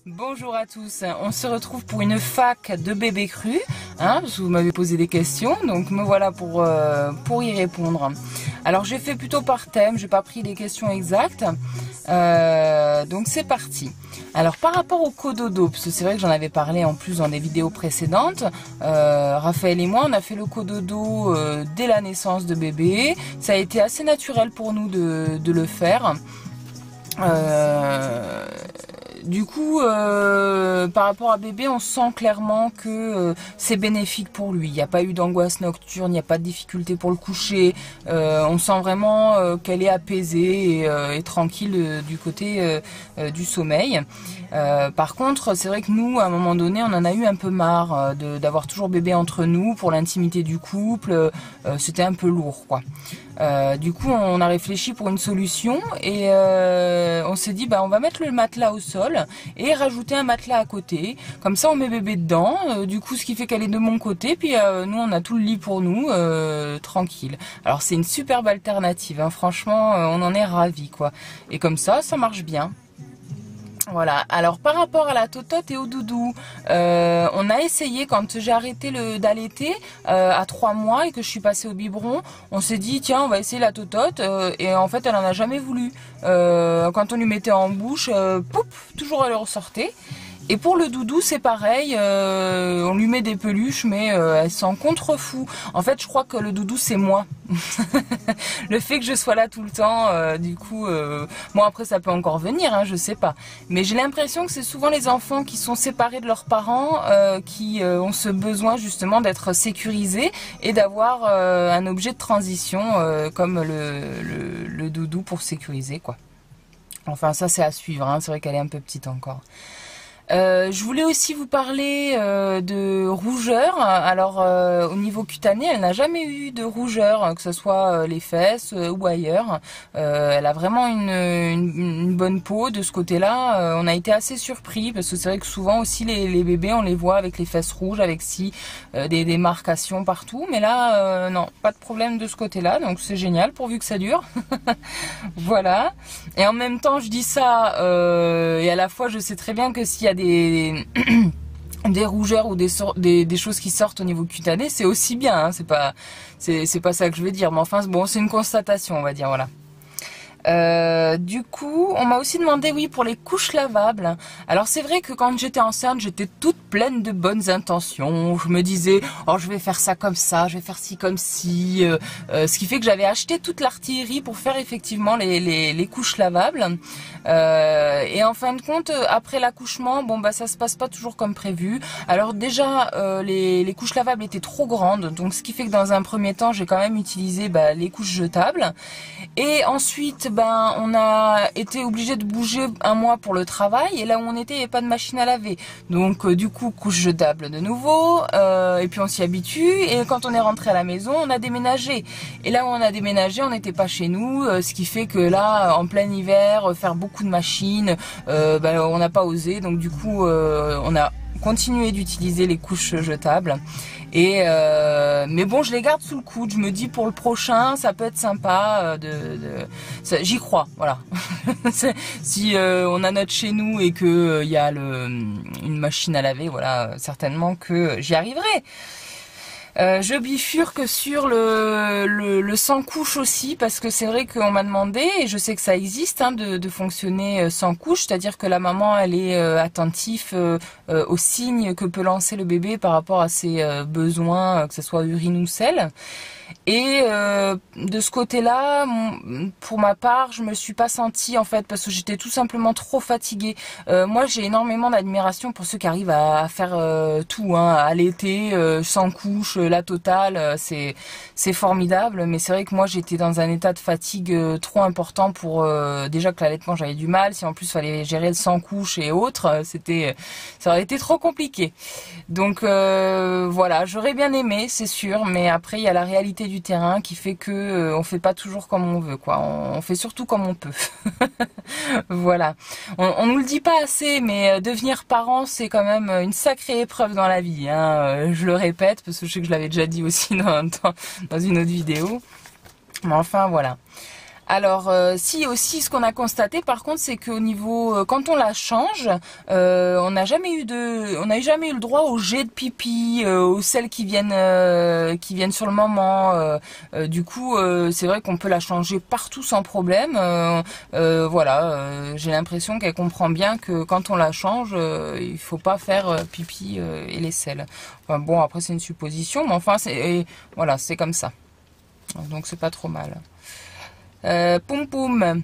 Bonjour à tous, on se retrouve pour une fac de bébés crus, parce que vous m'avez posé des questions, donc me voilà pour y répondre. Alors j'ai fait plutôt par thème, j'ai pas pris les questions exactes, donc c'est parti. Alors par rapport au cododo, parce que c'est vrai que j'en avais parlé en plus dans des vidéos précédentes, Raphaël et moi on a fait le cododo dès la naissance de bébé, ça a été assez naturel pour nous de le faire. Du coup, par rapport à bébé, on sent clairement que c'est bénéfique pour lui. Il n'y a pas eu d'angoisse nocturne, il n'y a pas de difficulté pour le coucher. On sent vraiment qu'elle est apaisée et tranquille du côté du sommeil. Par contre, c'est vrai que nous, à un moment donné, on en a eu un peu marre d'avoir toujours bébé entre nous pour l'intimité du couple. C'était un peu lourd, quoi. Du coup, on a réfléchi pour une solution et on s'est dit, on va mettre le matelas au sol et rajouter un matelas à côté. Comme ça, on met bébé dedans. Du coup, ce qui fait qu'elle est de mon côté. Puis nous, on a tout le lit pour nous, tranquille. Alors, c'est une superbe alternative. Franchement, on en est ravis, quoi. Et comme ça marche bien. Voilà, alors par rapport à la totote et au doudou, on a essayé quand j'ai arrêté d'allaiter à 3 mois et que je suis passée au biberon, on s'est dit tiens on va essayer la totote et en fait elle en a jamais voulu. Quand on lui mettait en bouche, poup, toujours elle ressortait. Et pour le doudou, c'est pareil, on lui met des peluches, mais elle s'en contrefou. En fait, je crois que le doudou, c'est moi. Le fait que je sois là tout le temps, du coup, bon après ça peut encore venir, je sais pas. Mais j'ai l'impression que c'est souvent les enfants qui sont séparés de leurs parents qui ont ce besoin justement d'être sécurisés et d'avoir un objet de transition comme le doudou pour sécuriser, quoi. Enfin, ça c'est à suivre, c'est vrai qu'elle est un peu petite encore. Je voulais aussi vous parler de rougeur. Alors au niveau cutané, elle n'a jamais eu de rougeur, que ce soit les fesses ou ailleurs. Elle a vraiment une bonne peau de ce côté-là. On a été assez surpris parce que c'est vrai que souvent aussi les bébés, on les voit avec les fesses rouges, avec des marcations partout. Mais là, non, pas de problème de ce côté-là. Donc c'est génial pourvu que ça dure. Voilà. Et en même temps, je dis ça et à la fois, je sais très bien que s'il y a des rougeurs ou des choses qui sortent au niveau cutané, c'est aussi bien, c'est pas ça que je veux dire, mais enfin bon, c'est une constatation, on va dire, voilà. Du coup, on m'a aussi demandé, oui, pour les couches lavables. Alors c'est vrai que quand j'étais enceinte, j'étais toute pleine de bonnes intentions. Je me disais, oh, je vais faire ça comme ça, je vais faire ci comme ci. Ce qui fait que j'avais acheté toute l'artillerie pour faire effectivement les couches lavables. Et en fin de compte, après l'accouchement, ça se passe pas toujours comme prévu. Alors déjà, les couches lavables étaient trop grandes, donc ce qui fait que dans un premier temps, j'ai quand même utilisé les couches jetables. Et ensuite, on a été obligé de bouger un mois pour le travail et là où on était, il n'y avait pas de machine à laver. Donc du coup, couche jetable de nouveau et puis on s'y habitue et quand on est rentré à la maison, on a déménagé. Et là où on a déménagé, on n'était pas chez nous, ce qui fait que là, en plein hiver, faire beaucoup de machines, on n'a pas osé. Donc du coup, on a continué d'utiliser les couches jetables. Et mais bon, je les garde sous le coude. Je me dis pour le prochain, ça peut être sympa. J'y crois, voilà. Si on a notre chez nous et que il y a une machine à laver, voilà, certainement que j'y arriverai. Je bifurque sur le sans couche aussi parce que c'est vrai qu'on m'a demandé et je sais que ça existe de fonctionner sans couche, c'est-à-dire que la maman elle est attentive aux signes que peut lancer le bébé par rapport à ses besoins, que ce soit urine ou selle. Et de ce côté-là, pour ma part, je me suis pas sentie en fait parce que j'étais tout simplement trop fatiguée. Moi, j'ai énormément d'admiration pour ceux qui arrivent à faire tout, à allaiter sans couche, la totale, c'est formidable. Mais c'est vrai que moi, j'étais dans un état de fatigue trop important pour déjà que l'allaitement j'avais du mal. Si en plus il fallait gérer le sans couche et autres, ça aurait été trop compliqué. Donc voilà, j'aurais bien aimé, c'est sûr, mais après il y a la réalité du terrain qui fait que on fait pas toujours comme on veut, quoi. On fait surtout comme on peut. Voilà. On nous le dit pas assez, mais devenir parent c'est quand même une sacrée épreuve dans la vie. Je le répète parce que je sais que je l'avais déjà dit aussi dans une autre vidéo. Mais enfin voilà. Alors, si aussi ce qu'on a constaté, par contre, c'est qu'au niveau, quand on la change, on n'a jamais eu jamais eu le droit aux jets de pipi, aux selles qui viennent sur le moment. Du coup, c'est vrai qu'on peut la changer partout sans problème. Voilà, j'ai l'impression qu'elle comprend bien que quand on la change, il faut pas faire pipi et les selles. Enfin bon, après c'est une supposition, mais enfin voilà, c'est comme ça. Donc c'est pas trop mal. Poum poum.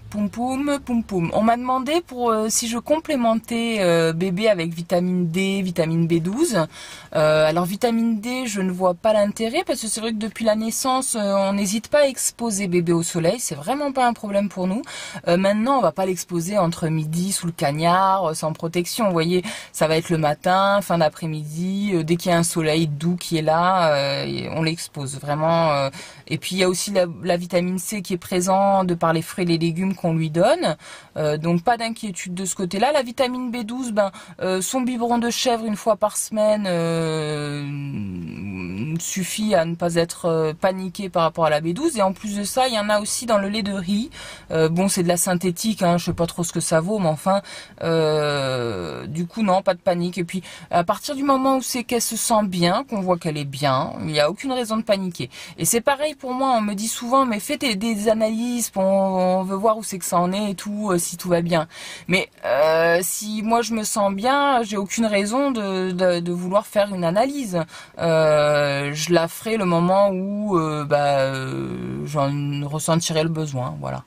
Poum poum, poum poum. On m'a demandé pour si je complémentais bébé avec vitamine D, vitamine B12. Alors vitamine D, je ne vois pas l'intérêt parce que c'est vrai que depuis la naissance, on n'hésite pas à exposer bébé au soleil. C'est vraiment pas un problème pour nous. Maintenant, on va pas l'exposer entre midi sous le cagnard, sans protection. Vous voyez, ça va être le matin, fin d'après-midi. Dès qu'il y a un soleil doux qui est là, on l'expose vraiment. Et puis il y a aussi la vitamine C qui est présente de par les fruits et les légumes qu'on lui donne, donc pas d'inquiétude de ce côté-là. La vitamine B12, son biberon de chèvre une fois par semaine suffit à ne pas être paniqué par rapport à la B12. Et en plus de ça, il y en a aussi dans le lait de riz. Bon, c'est de la synthétique, hein, je sais pas trop ce que ça vaut, mais enfin, du coup non, pas de panique. Et puis à partir du moment où c'est qu'elle se sent bien, qu'on voit qu'elle est bien, il n'y a aucune raison de paniquer. Et c'est pareil pour moi, on me dit souvent, mais fais des analyses, on veut voir où c'est que ça en est et tout, si tout va bien. Mais si moi je me sens bien, j'ai aucune raison de vouloir faire une analyse. Je la ferai le moment où j'en ressentirai le besoin, voilà.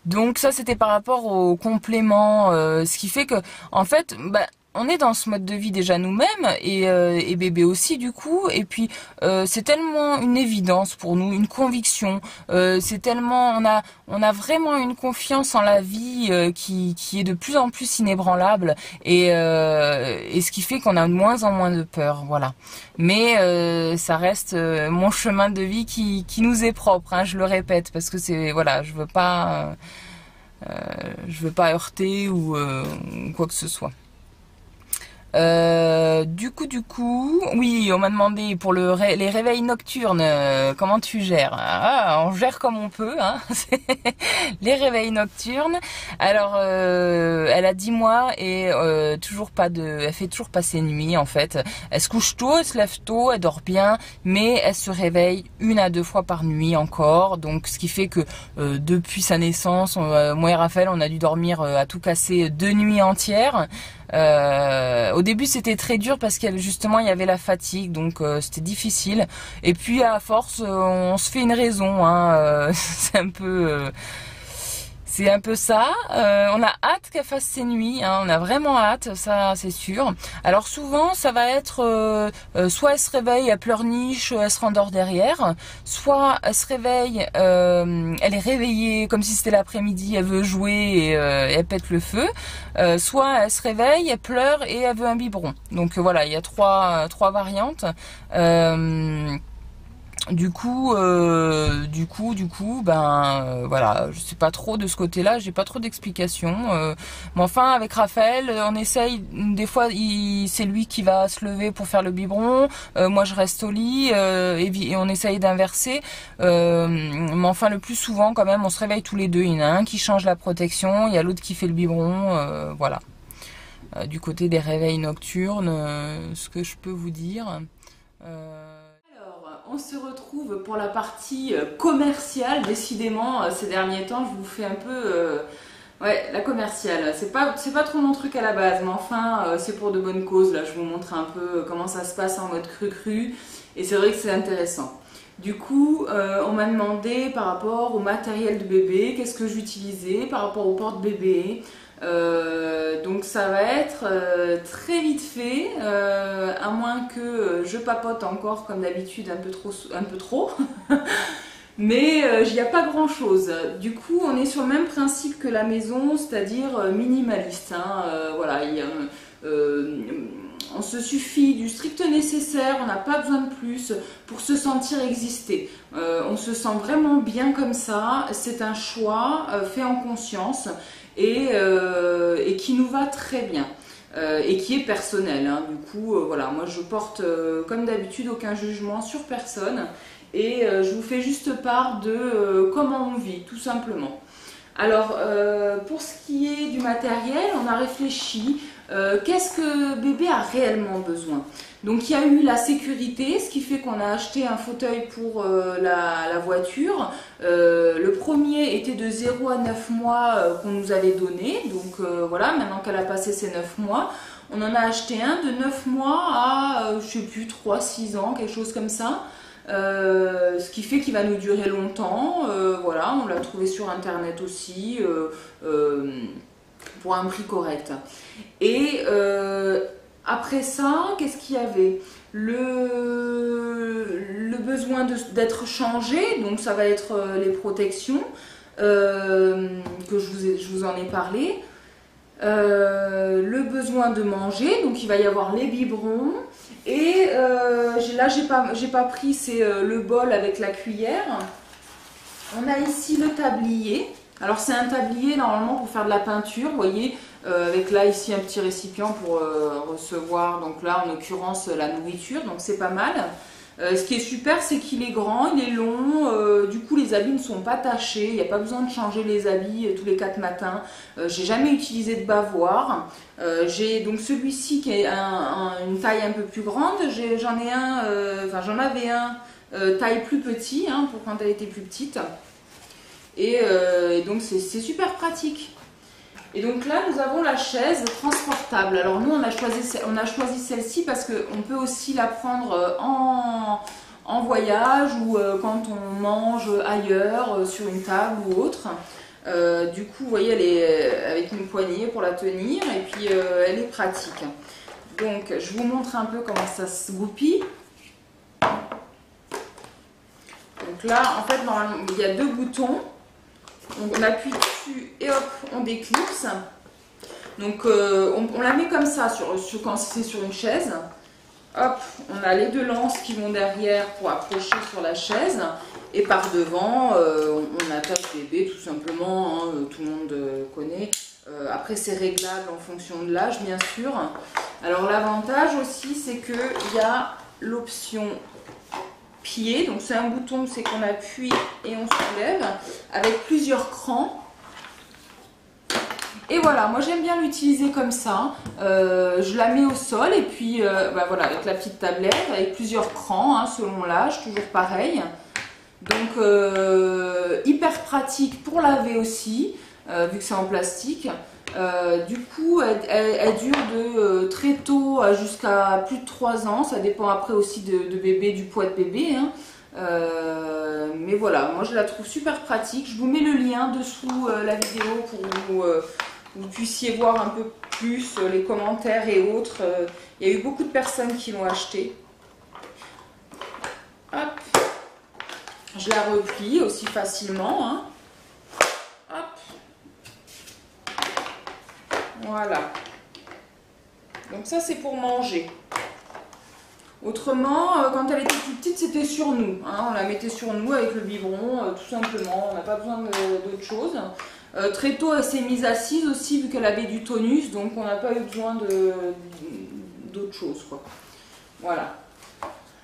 Donc ça c'était par rapport au complément, ce qui fait que en fait, on est dans ce mode de vie déjà nous-mêmes et bébé aussi du coup, et puis c'est tellement une évidence pour nous, une conviction, c'est tellement on a vraiment une confiance en la vie qui est de plus en plus inébranlable et ce qui fait qu'on a de moins en moins de peur, voilà. Mais ça reste mon chemin de vie qui nous est propre, hein, je le répète parce que c'est voilà, je veux pas heurter ou quoi que ce soit. Du coup, oui, on m'a demandé pour les réveils nocturnes, comment tu gères? Ah, on gère comme on peut, hein. Les réveils nocturnes. Alors, elle a 10 mois et elle fait toujours pas ses nuits en fait. Elle se couche tôt, elle se lève tôt, elle dort bien, mais elle se réveille 1 à 2 fois par nuit encore. Donc, ce qui fait que depuis sa naissance, moi et Raphaël, on a dû dormir à tout casser 2 nuits entières. Au début c'était très dur parce qu'il y avait la fatigue, donc c'était difficile. Et puis à force on se fait une raison, hein, c'est un peu ça. On a hâte qu'elle fasse ses nuits, hein, on a vraiment hâte, ça c'est sûr. Alors souvent ça va être soit elle se réveille, elle pleurniche, elle se rendort derrière, soit elle se réveille, elle est réveillée comme si c'était l'après-midi, elle veut jouer et elle pète le feu, soit elle se réveille, elle pleure et elle veut un biberon. Donc voilà, il y a trois variantes. Du coup, voilà, je sais pas trop de ce côté-là, j'ai pas trop d'explications. Mais enfin, avec Raphaël, on essaye. Des fois, c'est lui qui va se lever pour faire le biberon. Moi, je reste au lit et on essaye d'inverser. Mais enfin, le plus souvent, quand même, on se réveille tous les deux. Il y en a un qui change la protection, il y a l'autre qui fait le biberon. Voilà. Du côté des réveils nocturnes, ce que je peux vous dire. On se retrouve pour la partie commerciale. Décidément, ces derniers temps, je vous fais un peu la commerciale. C'est pas trop mon truc à la base, mais enfin, c'est pour de bonnes causes. Là, je vous montre un peu comment ça se passe en mode cru-cru. Et c'est vrai que c'est intéressant. Du coup, on m'a demandé par rapport au matériel de bébé, qu'est-ce que j'utilisais par rapport au porte-bébé. Donc ça va être très vite fait, à moins que je papote encore comme d'habitude un peu trop. Mais il n'y a pas grand chose. Du coup, on est sur le même principe que la maison, c'est-à-dire minimaliste, hein. Voilà, on se suffit du strict nécessaire, on n'a pas besoin de plus pour se sentir exister. On se sent vraiment bien comme ça, c'est un choix fait en conscience et qui nous va très bien. Et qui est personnel, hein. Du coup, voilà, moi je porte comme d'habitude aucun jugement sur personne et je vous fais juste part de comment on vit, tout simplement. Alors, pour ce qui est du matériel, on a réfléchi, qu'est-ce que bébé a réellement besoin? Donc, il y a eu la sécurité, ce qui fait qu'on a acheté un fauteuil pour la voiture. Le premier était de 0 à 9 mois qu'on nous avait donné. Donc, voilà, maintenant qu'elle a passé ses 9 mois, on en a acheté un de 9 mois à, je sais plus, 3-6 ans, quelque chose comme ça. Ce qui fait qu'il va nous durer longtemps. Voilà, on l'a trouvé sur internet aussi pour un prix correct. Et après ça, qu'est-ce qu'il y avait? Le besoin d'être changé, donc ça va être les protections que je vous en ai parlé. Le besoin de manger, donc il va y avoir les biberons. Et là, j'ai pas pris, c'est le bol avec la cuillère. On a ici le tablier. Alors, c'est un tablier normalement pour faire de la peinture, vous voyez, avec là, ici, un petit récipient pour recevoir, donc là, en l'occurrence, la nourriture, donc c'est pas mal. Ce qui est super, c'est qu'il est grand, il est long, du coup les habits ne sont pas tachés, il n'y a pas besoin de changer les habits tous les 4 matins. J'ai jamais utilisé de bavoir. J'ai donc celui-ci qui est une taille un peu plus grande. J'en ai un, enfin j'en avais un taille plus petit, hein, pour quand elle était plus petite. Et donc c'est super pratique. Et donc là, nous avons la chaise transportable. Alors nous, on a choisi celle-ci parce qu'on peut aussi la prendre en voyage ou quand on mange ailleurs, sur une table ou autre. Du coup, vous voyez, elle est avec une poignée pour la tenir et puis elle est pratique. Donc, je vous montre un peu comment ça se goupille. Donc là, en fait, normalement, il y a 2 boutons. On appuie dessus et hop, on déclipse. Donc on la met comme ça quand c'est sur une chaise. Hop, on a les 2 lances qui vont derrière pour accrocher sur la chaise. Et par devant, on attache bébé tout simplement, hein, tout le monde connaît. Après c'est réglable en fonction de l'âge bien sûr. Alors l'avantage aussi c'est qu'il y a l'option pied, donc c'est un bouton, c'est qu'on appuie et on soulève avec plusieurs crans. Et voilà, moi j'aime bien l'utiliser comme ça. Je la mets au sol et puis bah voilà, avec la petite tablette, avec plusieurs crans, hein, selon l'âge, toujours pareil. Donc hyper pratique pour laver aussi, vu que c'est en plastique. Du coup, elle dure de très tôt jusqu'à plus de 3 ans. Ça dépend après aussi de bébé, du poids de bébé. Hein. Mais voilà, moi je la trouve super pratique. Je vous mets le lien dessous la vidéo pour que vous puissiez voir un peu plus les commentaires et autres. Il y a eu beaucoup de personnes qui l'ont acheté. Hop. Je la replie aussi facilement. Hein. Voilà. Donc ça c'est pour manger. Autrement, quand elle était plus petite, c'était sur nous. Hein. On la mettait sur nous avec le biberon, tout simplement. On n'a pas besoin d'autre chose. Très tôt, elle s'est mise assise aussi, vu qu'elle avait du tonus. Donc on n'a pas eu besoin d'autre chose, quoi. Voilà.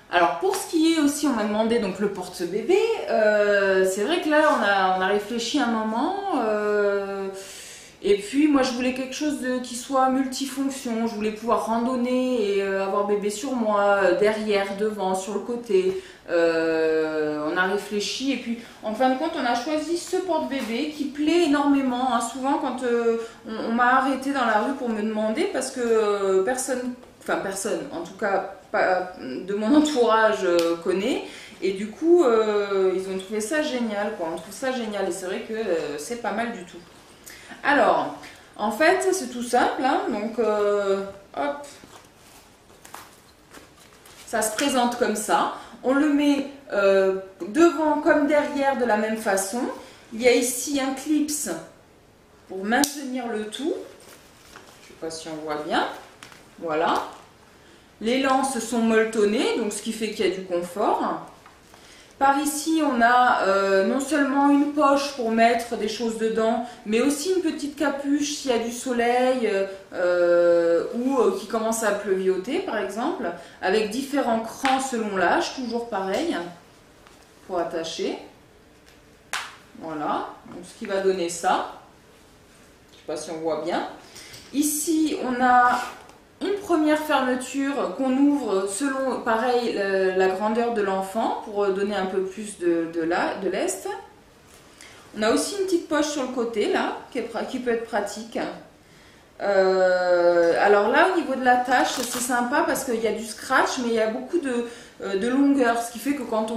Alors pour ce qui est aussi, on m'a demandé donc le porte-bébé. C'est vrai que là, on a réfléchi un moment. Et puis moi je voulais quelque chose qui soit multifonction, je voulais pouvoir randonner et avoir bébé sur moi, derrière, devant, sur le côté. On a réfléchi et puis en fin de compte on a choisi ce porte-bébé qui plaît énormément. Hein. Souvent quand on m'a arrêté dans la rue pour me demander parce que personne, en tout cas pas de mon entourage connaît. Et du coup ils ont trouvé ça génial, quoi. On trouve ça génial et c'est vrai que c'est pas mal du tout. Alors, en fait, c'est tout simple, hein, donc hop, ça se présente comme ça. On le met devant comme derrière de la même façon. Il y a ici un clips pour maintenir le tout. Je ne sais pas si on voit bien. Voilà. Les lances sont molletonnées, donc ce qui fait qu'il y a du confort. Par ici, on a non seulement une poche pour mettre des choses dedans, mais aussi une petite capuche s'il y a du soleil ou qui commence à pleuvioter, par exemple, avec différents crans selon l'âge, toujours pareil. pour attacher. Voilà, donc ce qui va donner ça. Je ne sais pas si on voit bien. Ici, on a une première fermeture qu'on ouvre selon, pareil, la grandeur de l'enfant pour donner un peu plus de lest. On a aussi une petite poche sur le côté, là, qui peut être pratique. Alors là, au niveau de la tâche, c'est sympa parce qu'il y a du scratch, mais il y a beaucoup de longueur, ce qui fait que quand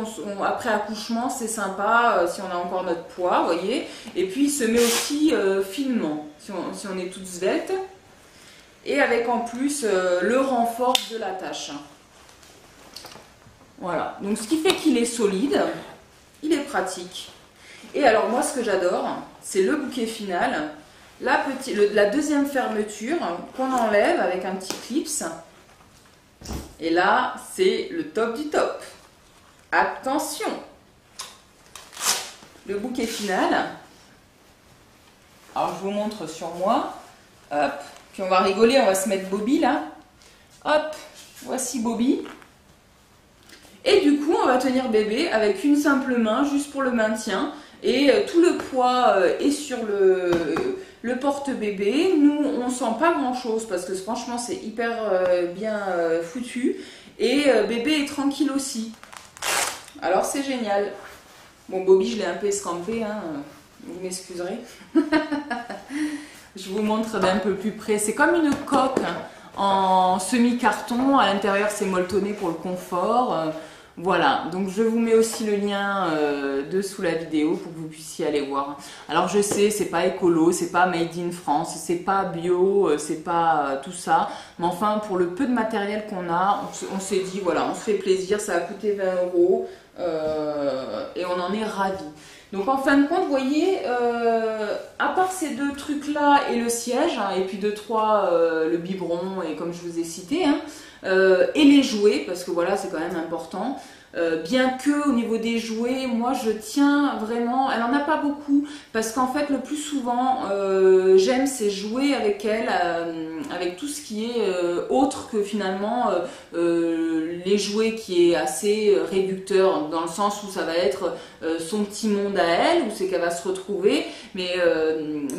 après accouchement, c'est sympa si on a encore notre poids, vous voyez. Et puis, il se met aussi finement, si on est toute svelte. Et avec en plus le renfort de la tâche. Voilà, donc ce qui fait qu'il est solide, il est pratique. Et alors moi, ce que j'adore, c'est le bouquet final. La deuxième fermeture qu'on enlève avec un petit clips. Et là, c'est le top du top. Attention! Le bouquet final. Alors, je vous montre sur moi. Hop. Puis on va rigoler, on va se mettre Bobby là. Hop. Voici Bobby. Et du coup, on va tenir bébé avec une simple main, juste pour le maintien. Et tout le poids est sur le porte-bébé. Nous, on sent pas grand-chose parce que franchement, c'est hyper bien foutu. Et bébé est tranquille aussi. Alors, c'est génial. Bon, Bobby, je l'ai un peu escampé, hein. Vous m'excuserez. Je vous montre d'un peu plus près. C'est comme une coque en semi-carton. À l'intérieur, c'est molletonné pour le confort. Voilà, donc je vous mets aussi le lien dessous la vidéo pour que vous puissiez aller voir. Alors je sais, c'est pas écolo, c'est pas made in France, c'est pas bio, c'est pas tout ça. Mais enfin, pour le peu de matériel qu'on a, on s'est dit, voilà, on se fait plaisir, ça a coûté 20 € et on en est ravis. Donc en fin de compte, vous voyez, à part ces deux trucs-là et le siège, hein, et puis 2-3, le biberon, et comme je vous ai cité, hein, et les jouets, parce que voilà, c'est quand même important. Bien que au niveau des jouets, moi je tiens vraiment, elle en a pas beaucoup, parce qu'en fait le plus souvent j'aime c'est jouer avec elle, avec tout ce qui est autre que finalement les jouets qui est assez réducteur, dans le sens où ça va être son petit monde à elle, où c'est qu'elle va se retrouver, mais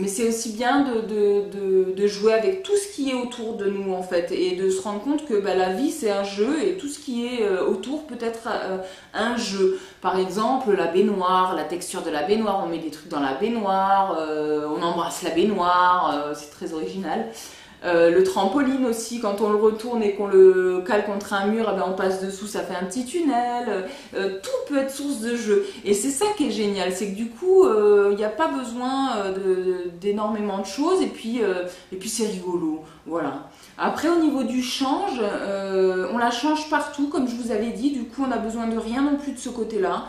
c'est aussi bien de jouer avec tout ce qui est autour de nous en fait, et de se rendre compte que bah, la vie c'est un jeu, et tout ce qui est autour peut être un jeu. Par exemple, la baignoire, la texture de la baignoire, on met des trucs dans la baignoire, on embrasse la baignoire, c'est très original. Le trampoline aussi, quand on le retourne et qu'on le cale contre un mur, eh ben on passe dessous, ça fait un petit tunnel. Tout peut être source de jeu. Et c'est ça qui est génial, c'est que du coup, il n'y a pas besoin d'énormément de choses, et puis c'est rigolo. Voilà. Après, au niveau du change, on la change partout, comme je vous avais dit. Du coup, on n'a besoin de rien non plus de ce côté-là.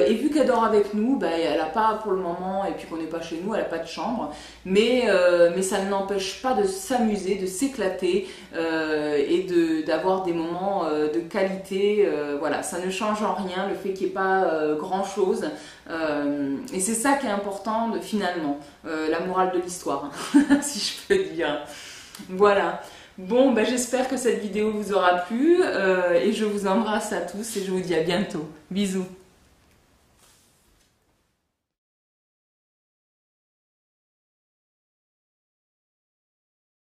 Et vu qu'elle dort avec nous, bah, elle n'a pas pour le moment, et puis qu'on n'est pas chez nous, elle n'a pas de chambre. Mais ça ne n'empêche pas de s'amuser, de s'éclater et d'avoir des moments de qualité. Voilà, ça ne change en rien, le fait qu'il n'y ait pas grand-chose. Et c'est ça qui est important finalement, la morale de l'histoire, si je peux dire. Voilà. Bon, ben, j'espère que cette vidéo vous aura plu et je vous embrasse à tous et je vous dis à bientôt. Bisous.